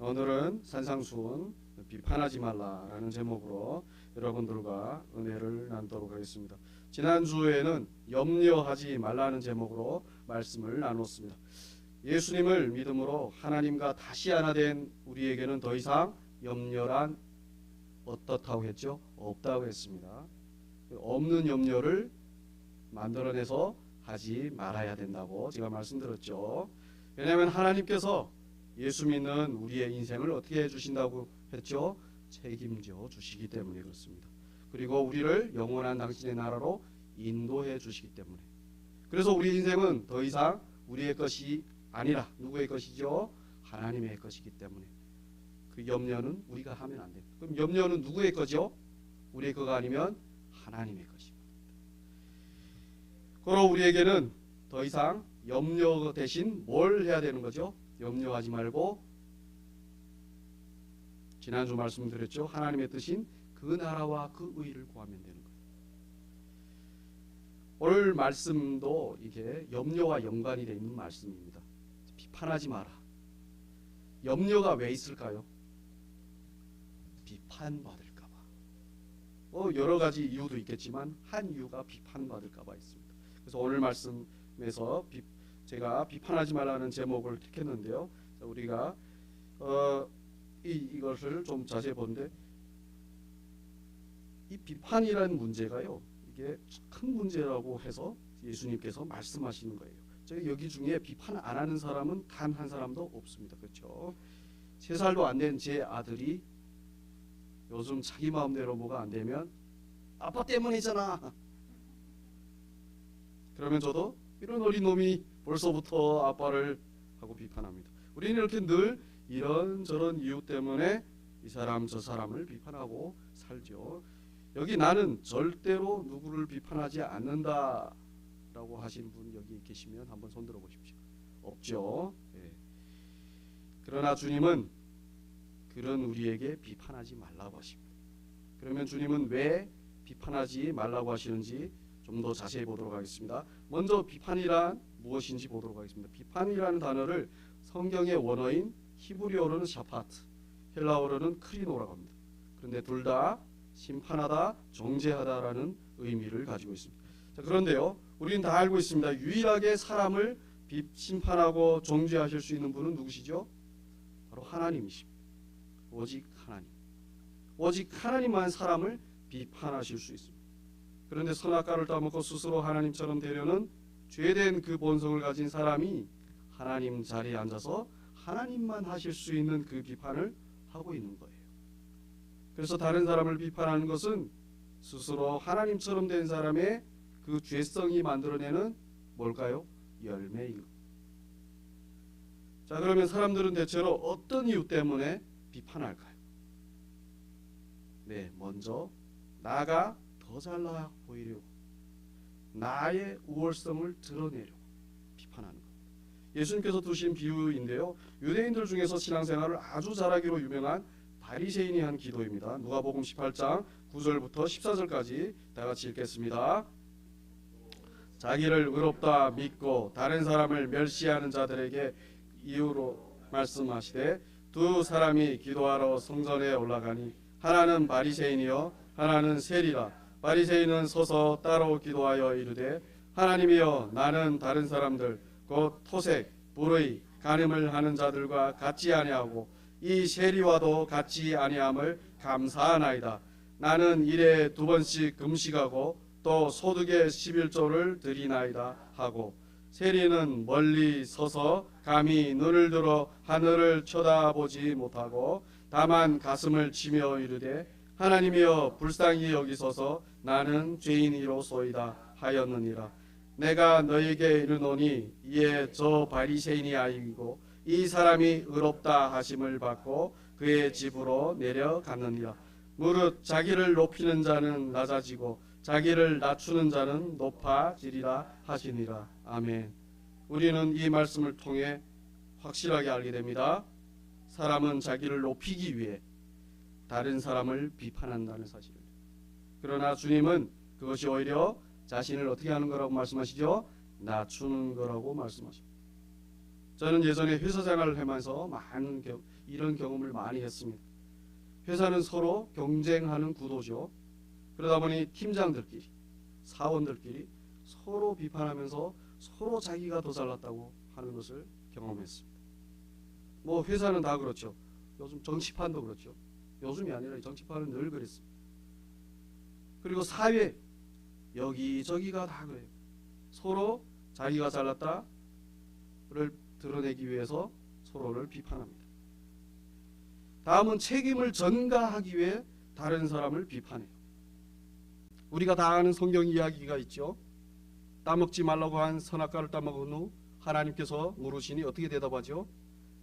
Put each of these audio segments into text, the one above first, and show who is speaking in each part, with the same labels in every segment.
Speaker 1: 오늘은 산상수훈 비판하지 말라라는 제목으로 여러분들과 은혜를 나누도록 하겠습니다. 지난주에는 염려하지 말라는 제목으로 말씀을 나눴습니다. 예수님을 믿음으로 하나님과 다시 하나 된 우리에게는 더 이상 염려란 어떻다고 했죠? 없다고 했습니다. 없는 염려를 만들어내서 하지 말아야 된다고 제가 말씀드렸죠. 왜냐하면 하나님께서 예수 믿는 우리의 인생을 어떻게 해주신다고 했죠? 책임져 주시기 때문에 그렇습니다. 그리고 우리를 영원한 당신의 나라로 인도해 주시기 때문에. 그래서 우리 인생은 더 이상 우리의 것이 아니라 누구의 것이죠? 하나님의 것이기 때문에 그 염려는 우리가 하면 안 됩니다. 그럼 염려는 누구의 거죠? 우리의 거가 아니면 하나님의 것입니다. 그러므로 우리에게는 더 이상 염려 대신 뭘 해야 되는 거죠? 염려하지 말고 지난주 말씀드렸죠. 하나님의 뜻인 그 나라와 그 의를 구하면 되는 거예요. 오늘 말씀도 이게 염려와 연관이 되어 있는 말씀입니다. 비판하지 마라. 염려가 왜 있을까요? 비판받을까 봐. 여러 가지 이유도 있겠지만 한 이유가 비판받을까 봐 있습니다. 그래서 오늘 말씀에서 제가 비판하지 말라는 제목을 택했는데요. 우리가 이것을 좀 자세히 보는데 이 비판이라는 문제가요. 이게 큰 문제라고 해서 예수님께서 말씀하시는 거예요. 여기 중에 비판 안 하는 사람은 단 한 사람도 없습니다. 그렇죠? 3살도 안 된 제 아들이 요즘 자기 마음대로 뭐가 안 되면 아빠 때문이잖아. 그러면 저도 이런 어린 놈이 벌써부터 아빠를 하고 비판합니다. 우리는 이렇게 늘 이런저런 이유 때문에 이 사람 저 사람을 비판하고 살죠. 여기 나는 절대로 누구를 비판하지 않는다라고 하신 분 여기 계시면 한번 손 들어 보십시오. 없죠. 예. 그러나 주님은 그런 우리에게 비판하지 말라고 하십니다. 그러면 주님은 왜 비판하지 말라고 하시는지 좀 더 자세히 보도록 하겠습니다. 먼저 비판이란 무엇인지 보도록 하겠습니다. 비판이라는 단어를 성경의 원어인 히브리어로는 샤파트, 헬라어로는 크리노라고 합니다. 그런데 둘 다 심판하다, 정죄하다라는 의미를 가지고 있습니다. 자, 그런데요, 우리는 다 알고 있습니다. 유일하게 사람을 심판하고 정죄하실 수 있는 분은 누구시죠? 바로 하나님이십니다. 오직 하나님. 오직 하나님만 사람을 비판하실 수 있습니다. 그런데 선악과를 따먹고 스스로 하나님처럼 되려는 죄된 그 본성을 가진 사람이 하나님 자리에 앉아서 하나님만 하실 수 있는 그 비판을 하고 있는 거예요. 그래서 다른 사람을 비판하는 것은 스스로 하나님처럼 된 사람의 그 죄성이 만들어내는 뭘까요? 열매이고. 자, 그러면 사람들은 대체로 어떤 이유 때문에 비판할까요? 네, 먼저 나가 더 잘나 보이려고, 나의 우월성을 드러내려고 비판하는 겁니다. 예수님께서 두신 비유인데요. 유대인들 중에서 신앙생활을 아주 잘하기로 유명한 바리새인이 한 기도입니다. 누가복음 18장 9절부터 14절까지 다 같이 읽겠습니다. 자기를 의롭다 믿고 다른 사람을 멸시하는 자들에게 이유로 말씀하시되 두 사람이 기도하러 성전에 올라가니 하나는 바리새인이요 하나는 세리라. 바리새인은 서서 따로 기도하여 이르되 하나님이여 나는 다른 사람들 곧 토색, 불의, 간음을 하는 자들과 같지 아니하고 이 세리와도 같지 아니함을 감사하나이다. 나는 일에 2번씩 금식하고 또 소득의 11조를 드리나이다 하고 세리는 멀리 서서 감히 눈을 들어 하늘을 쳐다보지 못하고 다만 가슴을 치며 이르되 하나님이여 불쌍히 여기소서 나는 죄인이로소이다 하였느니라. 내가 너에게 이르노니 이에 저 바리새인이 아니고 이 사람이 의롭다 하심을 받고 그의 집으로 내려갔느니라. 무릇 자기를 높이는 자는 낮아지고 자기를 낮추는 자는 높아지리라 하시니라. 아멘. 우리는 이 말씀을 통해 확실하게 알게 됩니다. 사람은 자기를 높이기 위해 다른 사람을 비판한다는 사실을. 그러나 주님은 그것이 오히려 자신을 어떻게 하는 거라고 말씀하시죠? 낮추는 거라고 말씀하십니다. 저는 예전에 회사 생활을 하면서 많은 이런 경험을 많이 했습니다. 회사는 서로 경쟁하는 구도죠. 그러다 보니 팀장들끼리, 사원들끼리 서로 비판하면서 서로 자기가 더 잘났다고 하는 것을 경험했습니다. 뭐 회사는 다 그렇죠. 요즘 정치판도 그렇죠. 요즘이 아니라 정치판은 늘 그랬습니다. 그리고 사회 여기저기가 다 그래요. 서로 자기가 잘났다를 드러내기 위해서 서로를 비판합니다. 다음은 책임을 전가하기 위해 다른 사람을 비판해요. 우리가 다 아는 성경 이야기가 있죠. 따먹지 말라고 한 선악과를 따먹은 후 하나님께서 물으시니 어떻게 대답하죠?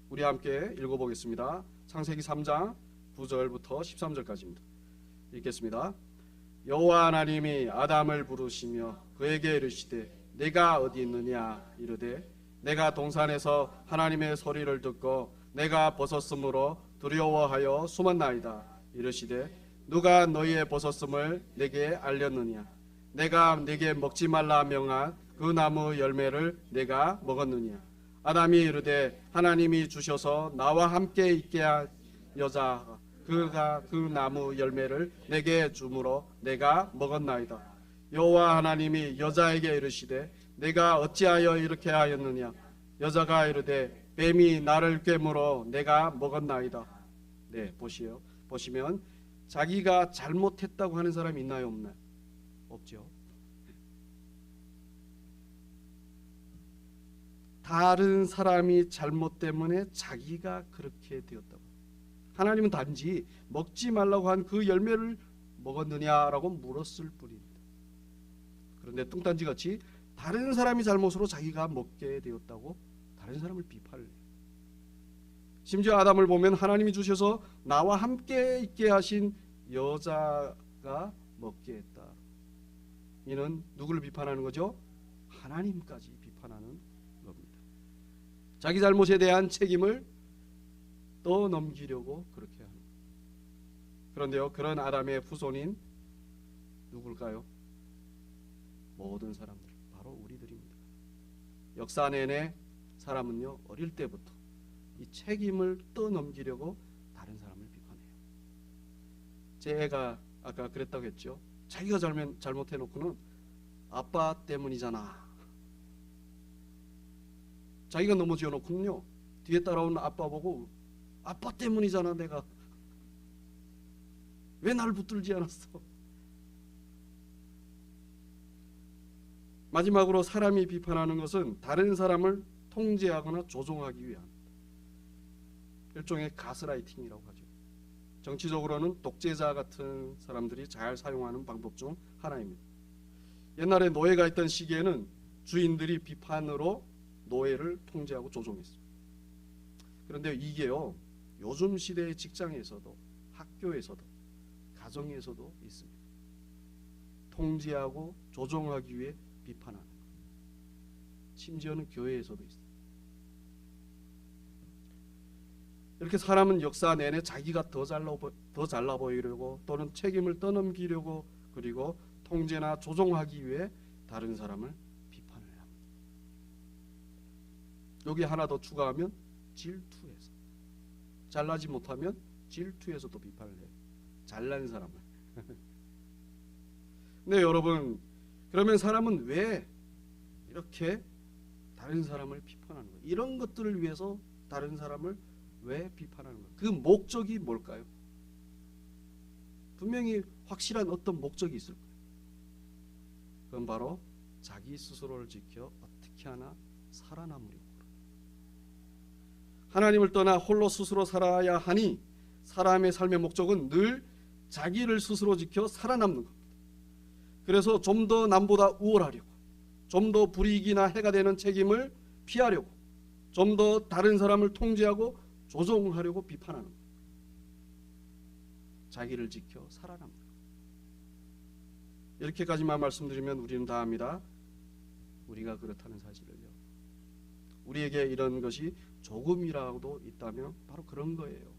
Speaker 1: 우리 함께 읽어보겠습니다. 창세기 3장 9절부터 13절까지입니다. 읽겠습니다. 여호와 하나님이 아담을 부르시며 그에게 이르시되 내가 어디 있느냐 이르되 내가 동산에서 하나님의 소리를 듣고 내가 벗었으므로 두려워하여 숨었나이다. 이르시되 누가 너희의 벗었음을 내게 알렸느냐? 내가 내게 먹지 말라 명한 그 나무 열매를 내가 먹었느냐? 아담이 이르되 하나님이 주셔서 나와 함께 있게 한 여자가 그가 그 나무 열매를 내게 주므로 내가 먹었나이다. 여호와 하나님이 여자에게 이르시되 내가 어찌하여 이렇게 하였느냐? 여자가 이르되 뱀이 나를 꿰물어 내가 먹었나이다. 네, 보시면 자기가 잘못했다고 하는 사람이 있나요, 없나요? 없죠. 다른 사람이 잘못 때문에 자기가 그렇게 되었다고. 하나님은 단지 먹지 말라고 한 그 열매를 먹었느냐라고 물었을 뿐입니다. 그런데 뚱딴지같이 다른 사람이 잘못으로 자기가 먹게 되었다고 다른 사람을 비판을 해요. 심지어 아담을 보면 하나님이 주셔서 나와 함께 있게 하신 여자가 먹게 했다. 이는 누구를 비판하는 거죠? 하나님까지 비판하는 겁니다. 자기 잘못에 대한 책임을 떠넘기려고 그렇게 하는 거예요. 그런데요, 그런 아담의 후손인 누굴까요? 모든 사람들, 바로 우리들입니다. 역사 내내 사람은요, 어릴 때부터 이 책임을 떠넘기려고 다른 사람을 비판해요. 제 애가 아까 그랬다고 했죠. 자기가 잘못해놓고는 아빠 때문이잖아. 자기가 넘어지어놓고는요, 뒤에 따라오는 아빠 보고 아빠 때문이잖아. 내가 왜 나를 붙들지 않았어? 마지막으로 사람이 비판하는 것은 다른 사람을 통제하거나 조종하기 위한 일종의 가스라이팅이라고 하죠. 정치적으로는 독재자 같은 사람들이 잘 사용하는 방법 중 하나입니다. 옛날에 노예가 있던 시기에는 주인들이 비판으로 노예를 통제하고 조종했어요. 그런데 이게요, 요즘 시대의 직장에서도, 학교에서도, 가정에서도 있습니다. 통제하고 조종하기 위해 비판하는 것. 심지어는 교회에서도 있어요. 이렇게 사람은 역사 내내 자기가 더 잘나 보이려고 또는 책임을 떠넘기려고 그리고 통제나 조종하기 위해 다른 사람을 비판을 합니다. 여기 하나 더 추가하면 질투해서, 잘나지 못하면 질투해서 또 비판을 해요. 잘난 사람을. 네, 여러분, 그러면 사람은 왜 이렇게 다른 사람을 비판하는 거예요? 이런 것들을 위해서 다른 사람을 왜 비판하는 거예요? 그 목적이 뭘까요? 분명히 확실한 어떤 목적이 있을 거예요. 그건 바로 자기 스스로를 지켜 어떻게 하나 살아남으려고. 하나님을 떠나 홀로 스스로 살아야 하니 사람의 삶의 목적은 늘 자기를 스스로 지켜 살아남는 겁니다. 그래서 좀 더 남보다 우월하려고, 좀 더 불이익이나 해가 되는 책임을 피하려고, 좀 더 다른 사람을 통제하고 조종하려고 비판하는 거예요. 자기를 지켜 살아남는 거예요. 이렇게까지만 말씀드리면 우리는 다 압니다. 우리가 그렇다는 사실을요. 우리에게 이런 것이 조금이라도 있다면 바로 그런 거예요.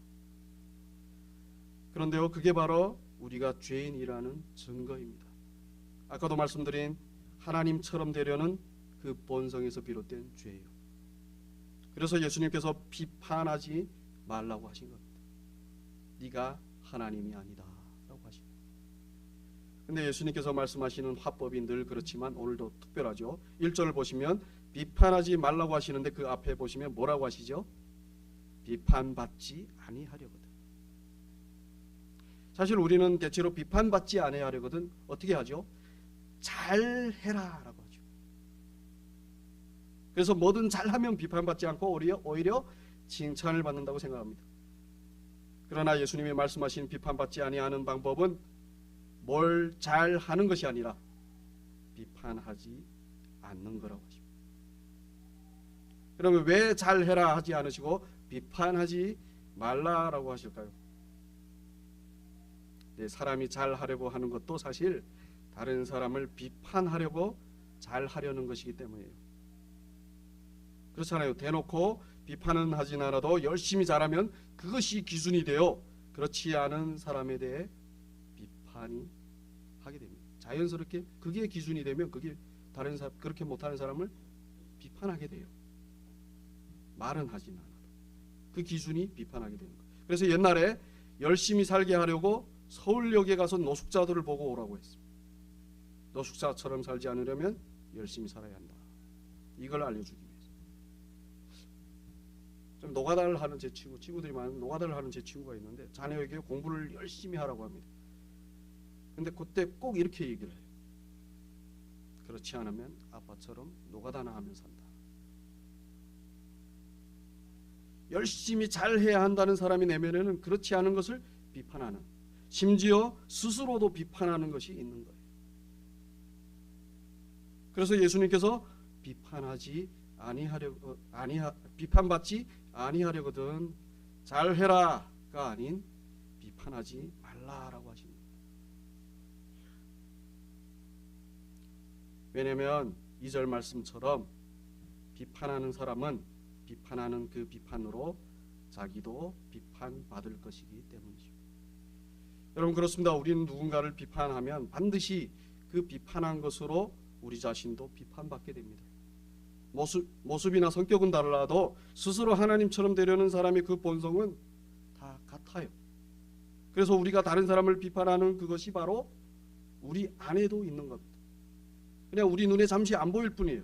Speaker 1: 그런데요, 그게 바로 우리가 죄인이라는 증거입니다. 아까도 말씀드린 하나님처럼 되려는 그 본성에서 비롯된 죄예요. 그래서 예수님께서 비판하지 말라고 하신 겁니다. 네가 하나님이 아니다 라고 하신 겁니다. 근데 예수님께서 말씀하시는 화법이 늘 그렇지만 오늘도 특별하죠. 1절을 보시면 비판하지 말라고 하시는데 그 앞에 보시면 뭐라고 하시죠? 비판받지 아니하려거든. 사실 우리는 대체로 비판받지 아니하려거든 어떻게 하죠? 잘해라 라고 하죠. 그래서 뭐든 잘하면 비판받지 않고 오히려 칭찬을 받는다고 생각합니다. 그러나 예수님이 말씀하신 비판받지 아니하는 방법은 뭘 잘하는 것이 아니라 비판하지 않는 거라고 하십니다. 그러면 왜 잘해라 하지 않으시고 비판하지 말라라고 하실까요? 네, 사람이 잘하려고 하는 것도 사실 다른 사람을 비판하려고 잘하려는 것이기 때문이에요. 그렇잖아요. 대놓고 비판은 하진 않아도 열심히 잘하면 그것이 기준이 되어 그렇지 않은 사람에 대해 비판이 하게 됩니다. 자연스럽게 그게 기준이 되면 그게 다른 사람 그렇게 못하는 사람을 비판하게 돼요. 말은 하진 않아도 그 기준이 비판하게 되는 거예요. 그래서 옛날에 열심히 살게 하려고 서울역에 가서 노숙자들을 보고 오라고 했습니다. 노숙자처럼 살지 않으려면 열심히 살아야 한다. 이걸 알려주기 위해서. 좀 노가다를 하는 제 친구들이 많은 노가다를 하는 제 친구가 있는데 자녀에게 공부를 열심히 하라고 합니다. 근데 그때 꼭 이렇게 얘기를 해요. 그렇지 않으면 아빠처럼 노가다나 하면 산다. 열심히 잘해야 한다는 사람이 내면에는 그렇지 않은 것을 비판하는, 심지어 스스로도 비판하는 것이 있는 거예요. 그래서 예수님께서 비판받지 아니하려거든 잘해라가 아닌 비판하지 말라라고 하십니다. 왜냐하면 2절 말씀처럼 비판하는 사람은 비판하는 그 비판으로 자기도 비판받을 것이기 때문이죠. 여러분 그렇습니다. 우리는 누군가를 비판하면 반드시 그 비판한 것으로 우리 자신도 비판받게 됩니다. 모습이나 성격은 달라도 스스로 하나님처럼 되려는 사람의 그 본성은 다 같아요. 그래서 우리가 다른 사람을 비판하는 그것이 바로 우리 안에도 있는 겁니다. 그냥 우리 눈에 잠시 안 보일 뿐이에요.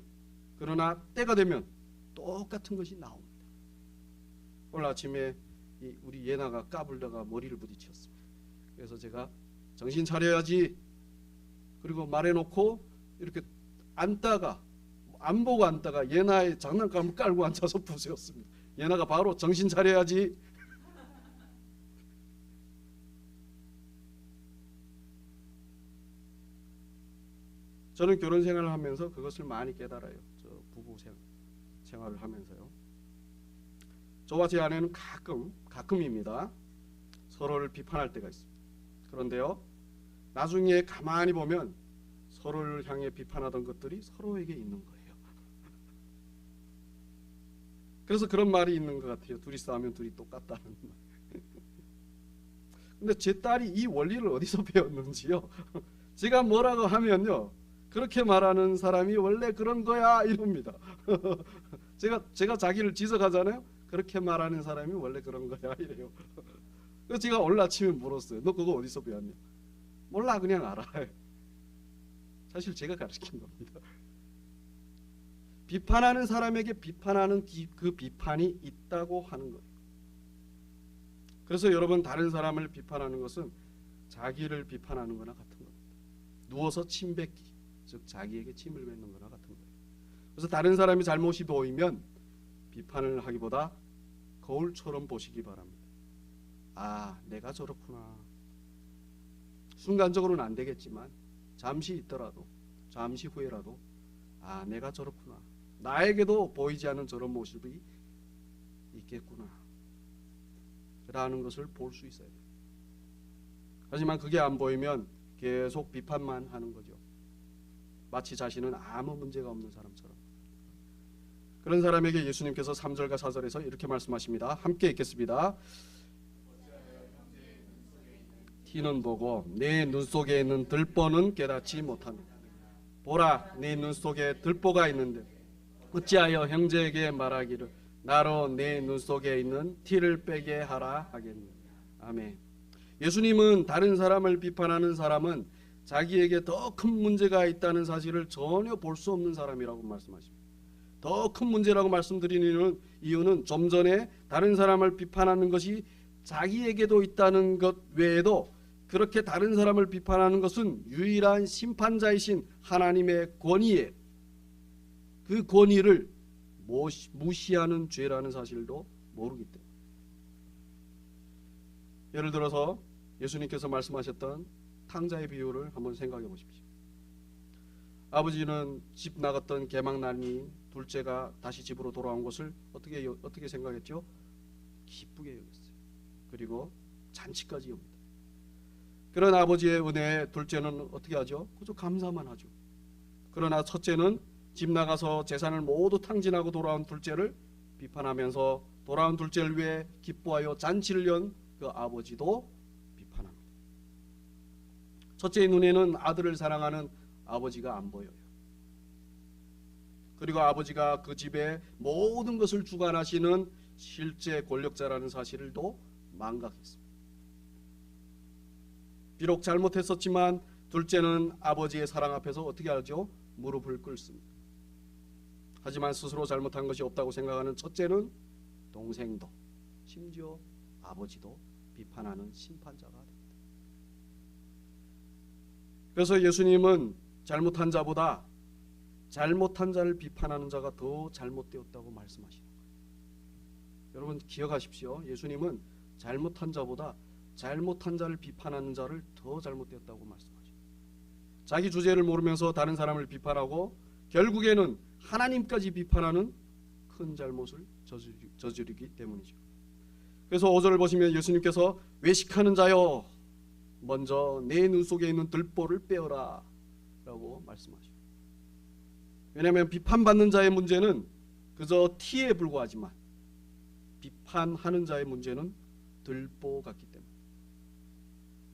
Speaker 1: 그러나 때가 되면 똑같은 것이 나옵니다. 오늘 아침에 우리 예나가 까불다가 머리를 부딪혔습니다. 그래서 제가 정신 차려야지 그리고 말해놓고 이렇게 앉다가 안 보고 앉다가 예나의 장난감을 깔고 앉아서 부세웠습니다. 예나가 바로 정신 차려야지. 저는 결혼 생활을 하면서 그것을 많이 깨달아요. 저 부부 생활을 하면서요. 저와 제 아내는 가끔입니다. 서로를 비판할 때가 있습니다. 그런데요, 나중에 가만히 보면 서로를 향해 비판하던 것들이 서로에게 있는 거예요. 그래서 그런 말이 있는 것 같아요. 둘이 싸우면 둘이 똑같다는 말. 근데 제 딸이 이 원리를 어디서 배웠는지요. 제가 뭐라고 하면요, 그렇게 말하는 사람이 원래 그런 거야 이럽니다. 제가 자기를 지적하잖아요. 그렇게 말하는 사람이 원래 그런 거야 이래요. 그래서 제가 오늘 아침에 물었어요. 너 그거 어디서 배웠냐? 몰라, 그냥 알아. 사실 제가 가르친 겁니다. 비판하는 사람에게 비판하는 그 비판이 있다고 하는 거예요. 그래서 여러분 다른 사람을 비판하는 것은 자기를 비판하는 거나 같은 겁니다. 누워서 침 뱉기, 즉 자기에게 침을 뱉는 거나 같은 거예요. 그래서 다른 사람이 잘못이 보이면 비판을 하기보다 거울처럼 보시기 바랍니다. 아, 내가 저렇구나. 순간적으로는 안 되겠지만 잠시 있더라도, 잠시 후에라도 아, 내가 저렇구나. 나에게도 보이지 않는 저런 모습이 있겠구나 라는 것을 볼 수 있어야 돼요. 하지만 그게 안 보이면 계속 비판만 하는 거죠. 마치 자신은 아무 문제가 없는 사람처럼. 그런 사람에게 예수님께서 3절과 4절에서 이렇게 말씀하십니다. 함께 읽겠습니다. 티는 보고 내 눈 속에 있는 들보는 깨닫지 못하느냐. 보라, 네 눈 속에 들보가 있는데 어찌하여 형제에게 말하기를 나로 내 눈 속에 있는 티를 빼게 하라 하겠니. 아멘. 예수님은 다른 사람을 비판하는 사람은 자기에게 더 큰 문제가 있다는 사실을 전혀 볼 수 없는 사람이라고 말씀하십니다. 더 큰 문제라고 말씀드리는 이유는 좀 전에 다른 사람을 비판하는 것이 자기에게도 있다는 것 외에도 그렇게 다른 사람을 비판하는 것은 유일한 심판자이신 하나님의 권위에 그 권위를 무시하는 죄라는 사실도 모르기 때문에. 예를 들어서 예수님께서 말씀하셨던 탕자의 비유를 한번 생각해 보십시오. 아버지는 집 나갔던 개막날이 둘째가 다시 집으로 돌아온 것을 어떻게 생각했죠? 기쁘게 여겼어요. 그리고 잔치까지 엽니다. 그런 아버지의 은혜에 둘째는 어떻게 하죠? 그저 감사만 하죠. 그러나 첫째는 집 나가서 재산을 모두 탕진하고 돌아온 둘째를 비판하면서 돌아온 둘째를 위해 기뻐하여 잔치를 연 그 아버지도 비판합니다. 첫째의 눈에는 아들을 사랑하는 아버지가 안 보여요. 그리고 아버지가 그 집의 모든 것을 주관하시는 실제 권력자라는 사실도 망각했습니다. 비록 잘못했었지만 둘째는 아버지의 사랑 앞에서 어떻게 하죠? 무릎을 꿇습니다. 하지만 스스로 잘못한 것이 없다고 생각하는 첫째는 동생도 심지어 아버지도 비판하는 심판자가 됩니다. 그래서 예수님은 잘못한 자보다 잘못한 자를 비판하는 자가 더 잘못되었다고 말씀하시는 거예요. 여러분 기억하십시오. 예수님은 잘못한 자보다 잘못한 자를 비판하는 자를 더 잘못되었다고 말씀하죠. 자기 주제를 모르면서 다른 사람을 비판하고 결국에는 하나님까지 비판하는 큰 잘못을 저지르기 때문이죠. 그래서 5절을 보시면 예수님께서 외식하는 자여 먼저 내 눈 속에 있는 들보를 빼어라 라고 말씀하죠. 왜냐하면 비판받는 자의 문제는 그저 티에 불과하지만 비판하는 자의 문제는 들보 같기 때문에.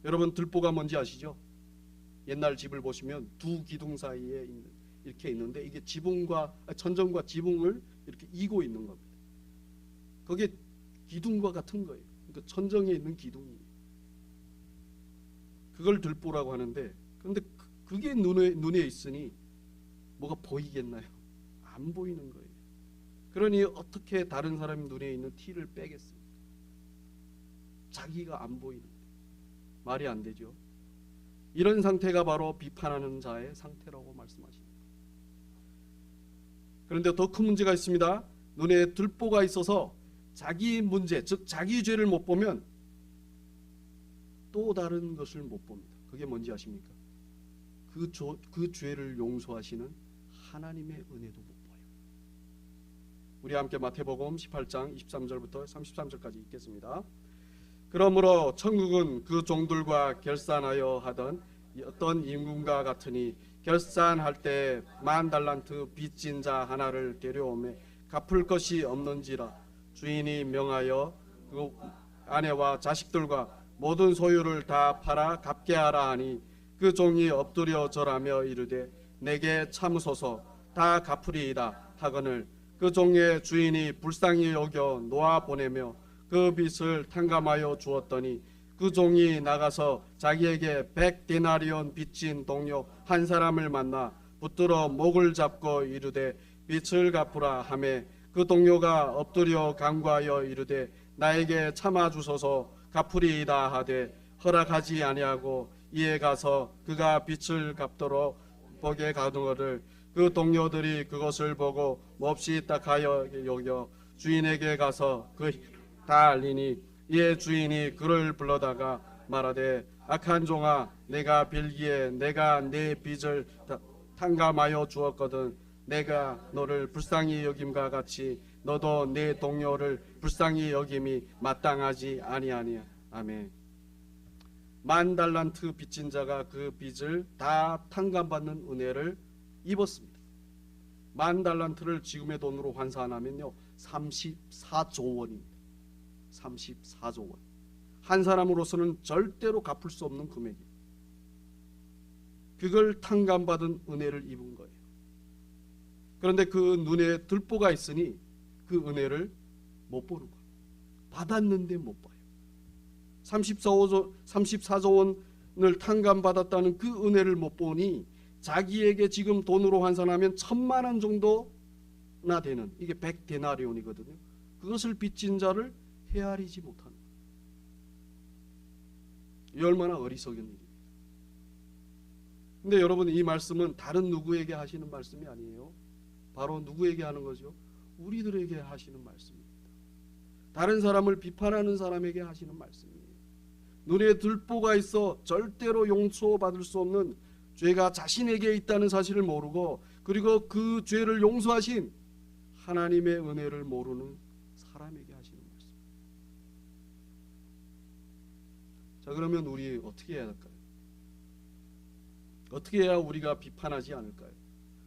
Speaker 1: 여러분 들보가 뭔지 아시죠? 옛날 집을 보시면 두 기둥 사이에 이렇게 있는데 이게 천정과 지붕을 이렇게 이고 있는 겁니다. 그게 기둥과 같은 거예요. 그러니까 천정에 있는 기둥이에요. 그걸 들보라고 하는데 그런데 그게 눈에 있으니 뭐가 보이겠나요? 안 보이는 거예요. 그러니 어떻게 다른 사람 눈에 있는 티를 빼겠습니까? 자기가 안 보이는데 말이 안 되죠. 이런 상태가 바로 비판하는 자의 상태라고 말씀하십니다. 그런데 더 큰 문제가 있습니다. 눈에 들보가 있어서 자기 문제, 즉 자기 죄를 못 보면 또 다른 것을 못 봅니다. 그게 뭔지 아십니까? 그 죄를 용서하시는 하나님의 은혜도 못 봐요. 우리 함께 마태복음 18장 23절부터 33절까지 읽겠습니다. 그러므로 천국은 그 종들과 결산하여 하던 어떤 임금과 같으니 결산할 때 10,000달란트 빚진 자 하나를 데려오매 갚을 것이 없는지라 주인이 명하여 그 아내와 자식들과 모든 소유를 다 팔아 갚게 하라 하니 그 종이 엎드려 절하며 이르되 내게 참으소서 다 갚으리이다 하거늘 그 종의 주인이 불쌍히 여겨 놓아 보내며 그 빚을 탕감하여 주었더니 그 종이 나가서 자기에게 100데나리온 빚진 동료 한 사람을 만나 붙들어 목을 잡고 이르되 빚을 갚으라 하매 그 동료가 엎드려 간구하여 이르되 나에게 참아 주소서 갚으리이다 하되 허락하지 아니하고 이에 가서 그가 빚을 갚도록 보게 가두거를 그 동료들이 그것을 보고 몹시 딱하여 여겨 주인에게 가서 그 다 알리니 이에 주인이 그를 불러다가 말하되 악한 종아 내가 빌기에 내가 내 빚을 탕감하여 주었거든 내가 너를 불쌍히 여김과 같이 너도 내 동료를 불쌍히 여김이 마땅하지 아니하냐. 아멘. 10,000달란트 빚진 자가 그 빚을 다 탕감받는 은혜를 입었습니다. 10,000달란트를 지금의 돈으로 환산하면요 34조 원입니다. 34조 원. 한 사람으로서는 절대로 갚을 수 없는 금액이에요. 그걸 탕감받은 은혜를 입은 거예요. 그런데 그 눈에 들보가 있으니 그 은혜를 못 보는 거예요. 받았는데 못 봐요. 34조 원을 탕감받았다는 그 은혜를 못 보니 자기에게 지금 돈으로 환산하면 1,000만 원 정도나 되는, 이게 100데나리온이거든요. 그것을 빚진 자를 헤아리지 못하는 거예요. 이 얼마나 어리석은 일입니다. 근데 여러분, 이 말씀은 다른 누구에게 하시는 말씀이 아니에요. 바로 누구에게 하는 거죠? 우리들에게 하시는 말씀입니다. 다른 사람을 비판하는 사람에게 하시는 말씀이에요. 눈에 들보가 있어 절대로 용서받을 수 없는 죄가 자신에게 있다는 사실을 모르고, 그리고 그 죄를 용서하신 하나님의 은혜를 모르는 사람에게 하시는 말씀. 자, 그러면 우리 어떻게 해야 할까요? 어떻게 해야 우리가 비판하지 않을까요?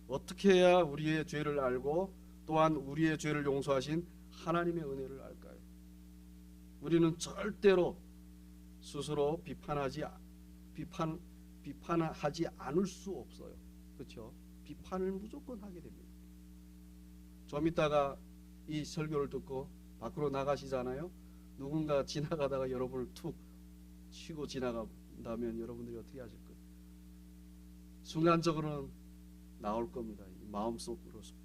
Speaker 1: 어떻게 해야 우리의 죄를 알고 또한 우리의 죄를 용서하신 하나님의 은혜를 알까요? 우리는 절대로 스스로 비판하지 않을 수 없어요. 그렇죠? 비판을 무조건 하게 됩니다. 좀 이따가 이 설교를 듣고 밖으로 나가시잖아요. 누군가 지나가다가 여러분을 툭 치고 지나간다면 여러분들이 어떻게 하실 거예요? 순간적으로는 나올 겁니다. 이 마음속으로부터.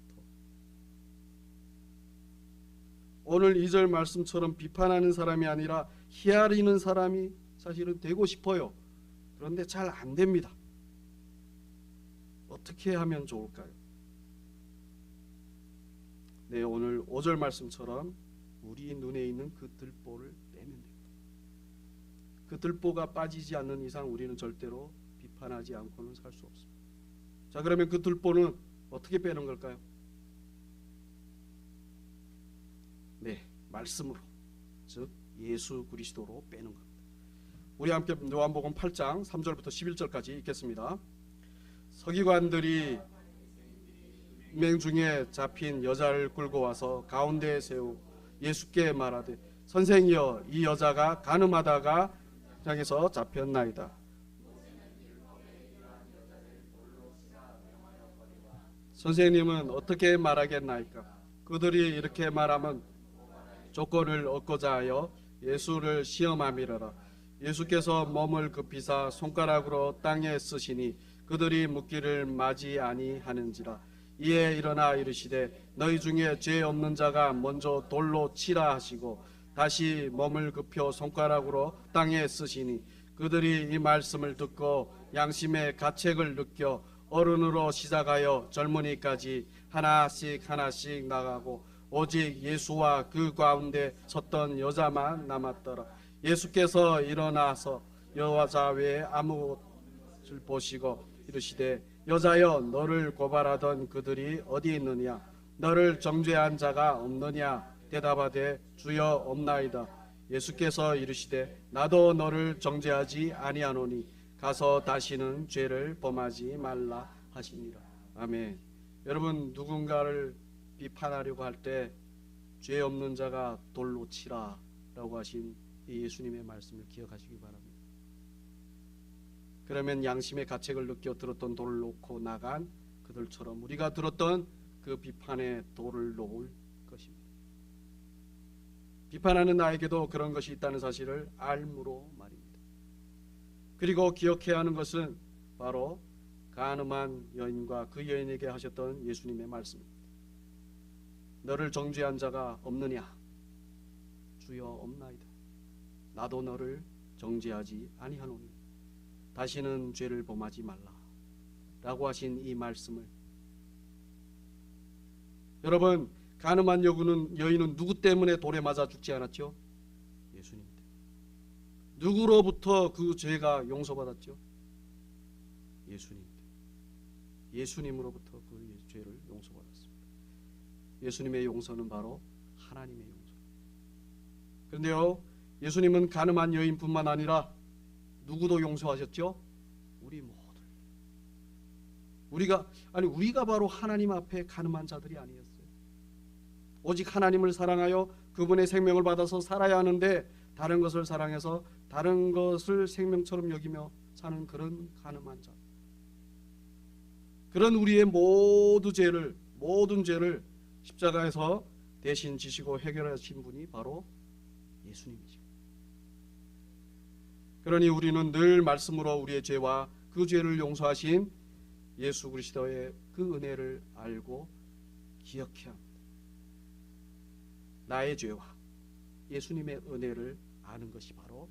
Speaker 1: 오늘 2절 말씀처럼 비판하는 사람이 아니라 헤아리는 사람이 사실은 되고 싶어요. 그런데 잘 안 됩니다. 어떻게 하면 좋을까요? 네, 오늘 5절 말씀처럼 우리 눈에 있는 그 들보를 빼면 됩니다. 그 들보가 빠지지 않는 이상 우리는 절대로 비판하지 않고는 살 수 없습니다. 자, 그러면 그 들보는 어떻게 빼는 걸까요? 네, 말씀으로, 즉 예수 그리스도로 빼는 겁니다. 우리 함께 요한복음 8장 3절부터 11절까지 읽겠습니다. 서기관들이 맹 중에 잡힌 여자를 끌고 와서 가운데에 세우 예수께 말하되, 선생이여, 이 여자가 간음하다가 장에서 잡혔나이다. 선생님은 어떻게 말하겠나이까? 그들이 이렇게 말하면 조건을 얻고자 하여 예수를 시험함이러라. 예수께서 몸을 급히사 손가락으로 땅에 쓰시니 그들이 묻기를 마지 아니하는지라. 이에 일어나 이르시되, 너희 중에 죄 없는 자가 먼저 돌로 치라 하시고 다시 몸을 급혀 손가락으로 땅에 쓰시니 그들이 이 말씀을 듣고 양심의 가책을 느껴 어른으로 시작하여 젊은이까지 하나씩 나가고 오직 예수와 그 가운데 섰던 여자만 남았더라. 예수께서 일어나서 여자 외에 아무것을 보시고 이르시되, 여자여, 너를 고발하던 그들이 어디 있느냐? 너를 정죄한 자가 없느냐? 대답하되, 주여, 없나이다. 예수께서 이르시되, 나도 너를 정죄하지 아니하노니 가서 다시는 죄를 범하지 말라 하시니라. 아멘. 여러분, 누군가를 비판하려고 할 때 죄 없는 자가 돌로 치라 라고 하신 이 예수님의 말씀을 기억하시기 바랍니다. 그러면 양심의 가책을 느껴 들었던 돌을 놓고 나간 그들처럼 우리가 들었던 그 비판의 돌을 놓을 것입니다. 비판하는 나에게도 그런 것이 있다는 사실을 알므로 말입니다. 그리고 기억해야 하는 것은 바로 간음한 여인과 그 여인에게 하셨던 예수님의 말씀입니다. 너를 정죄한 자가 없느냐? 주여, 없나이다. 나도 너를 정죄하지 아니하노니 다시는 죄를 범하지 말라 라고 하신 이 말씀을, 여러분, 간음한 여인은 누구 때문에 돌에 맞아 죽지 않았죠? 예수님 때문에. 누구로부터 그 죄가 용서받았죠? 예수님 때문에. 예수님으로부터 그 죄를 용서받았습니다. 예수님의 용서는 바로 하나님의 용서. 그런데요, 예수님은 간음한 여인뿐만 아니라 누구도 용서하셨죠? 우리 모두. 우리가 바로 하나님 앞에 간음한 자들이 아니었어요. 오직 하나님을 사랑하여 그분의 생명을 받아서 살아야 하는데 다른 것을 사랑해서 다른 것을 생명처럼 여기며 사는 그런 간음한 자. 그런 우리의 모든 죄를 십자가에서 대신 지시고 해결하신 분이 바로 예수님이죠. 그러니 우리는 늘 말씀으로 우리의 죄와 그 죄를 용서하신 예수 그리스도의 그 은혜를 알고 기억해야 합니다. 나의 죄와 예수님의 은혜를 아는 것이 바로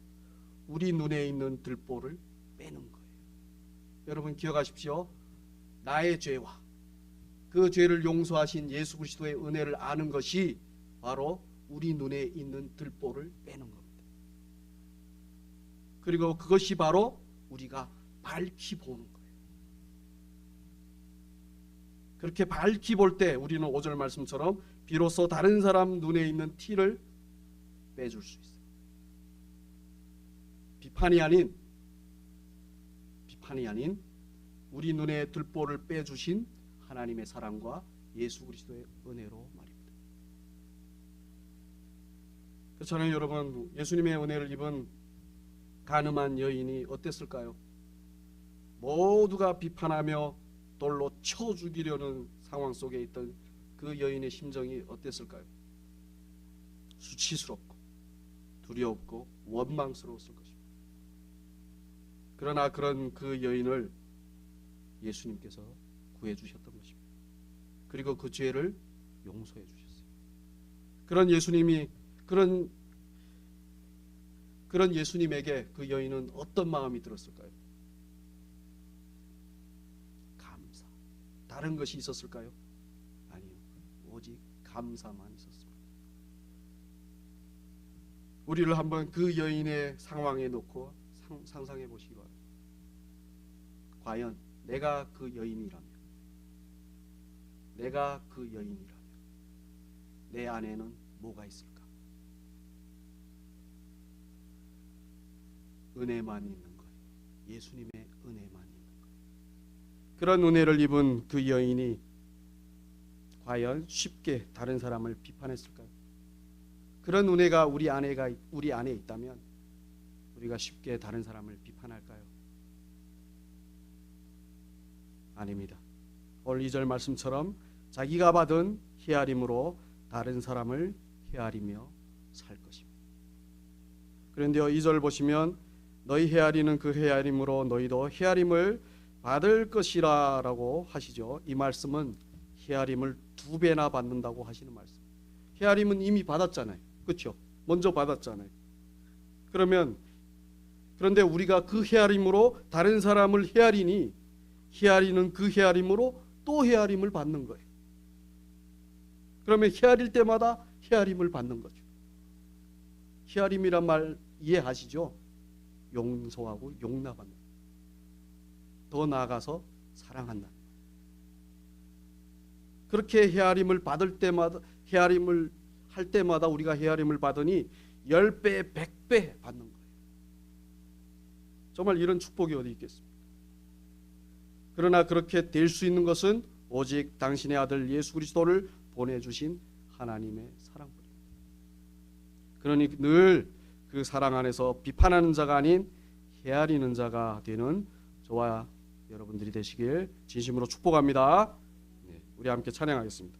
Speaker 1: 우리 눈에 있는 들보를 빼는 거예요. 여러분 기억하십시오. 나의 죄와 그 죄를 용서하신 예수 그리스도의 은혜를 아는 것이 바로 우리 눈에 있는 들보를 빼는 겁니다. 그리고 그것이 바로 우리가 밝히 보는 거예요. 그렇게 밝히 볼 때 우리는 5절 말씀처럼 비로소 다른 사람 눈에 있는 티를 빼줄 수 있어요. 비판이 아닌 우리 눈에 들보를 빼주신 하나님의 사랑과 예수 그리스도의 은혜로 말입니다. 그렇잖아요. 여러분, 예수님의 은혜를 입은 가늠한 여인이 어땠을까요? 모두가 비판하며 돌로 쳐 죽이려는 상황 속에 있던 그 여인의 심정이 어땠을까요? 수치스럽고 두려웠고 원망스러웠을 것입니다. 그러나 그런 그 여인을 예수님께서 구해 주셨던 것입니다. 그리고 그 죄를 용서해 주셨어요. 그런 예수님에게 그 여인은 어떤 마음이 들었을까요? 감사. 다른 것이 있었을까요? 아니요. 오직 감사만 있었습니다. 우리를 한번 그 여인의 상황에 놓고 상상해 보시기 바랍니다. 과연 내가 그 여인이라면 내 안에는 뭐가 있을까? 은혜만 있는 거예요. 예수님의 은혜만 있는 거예요. 그런 은혜를 입은 그 여인이 과연 쉽게 다른 사람을 비판했을까요? 그런 은혜가 우리 안에 있다면 우리가 쉽게 다른 사람을 비판할까요? 아닙니다. 오늘 2절 말씀처럼 자기가 받은 헤아림으로 다른 사람을 헤아리며 살 것입니다. 그런데요, 2절 보시면 너희 헤아리는 그 헤아림으로 너희도 헤아림을 받을 것이라 라고 하시죠. 이 말씀은 헤아림을 2배나 받는다고 하시는 말씀. 헤아림은 이미 받았잖아요. 그렇죠? 먼저 받았잖아요. 그런데 우리가 그 헤아림으로 다른 사람을 헤아리니 헤아리는 그 헤아림으로 또 헤아림을 받는 거예요. 그러면 헤아릴 때마다 헤아림을 받는 거죠. 헤아림이란 말 이해하시죠? 용서하고 용납한다. 더 나아가서 사랑한다. 그렇게 헤아림을 받을 때마다 헤아림을 할 때마다 우리가 헤아림을 받으니 10배, 100배 받는 거예요. 정말 이런 축복이 어디 있겠습니까? 그러나 그렇게 될 수 있는 것은 오직 당신의 아들 예수 그리스도를 보내주신 하나님의 사랑뿐입니다. 그러니 늘 그 사랑 안에서 비판하는 자가 아닌 헤아리는 자가 되는 저와 여러분들이 되시길 진심으로 축복합니다. 우리 함께 찬양하겠습니다.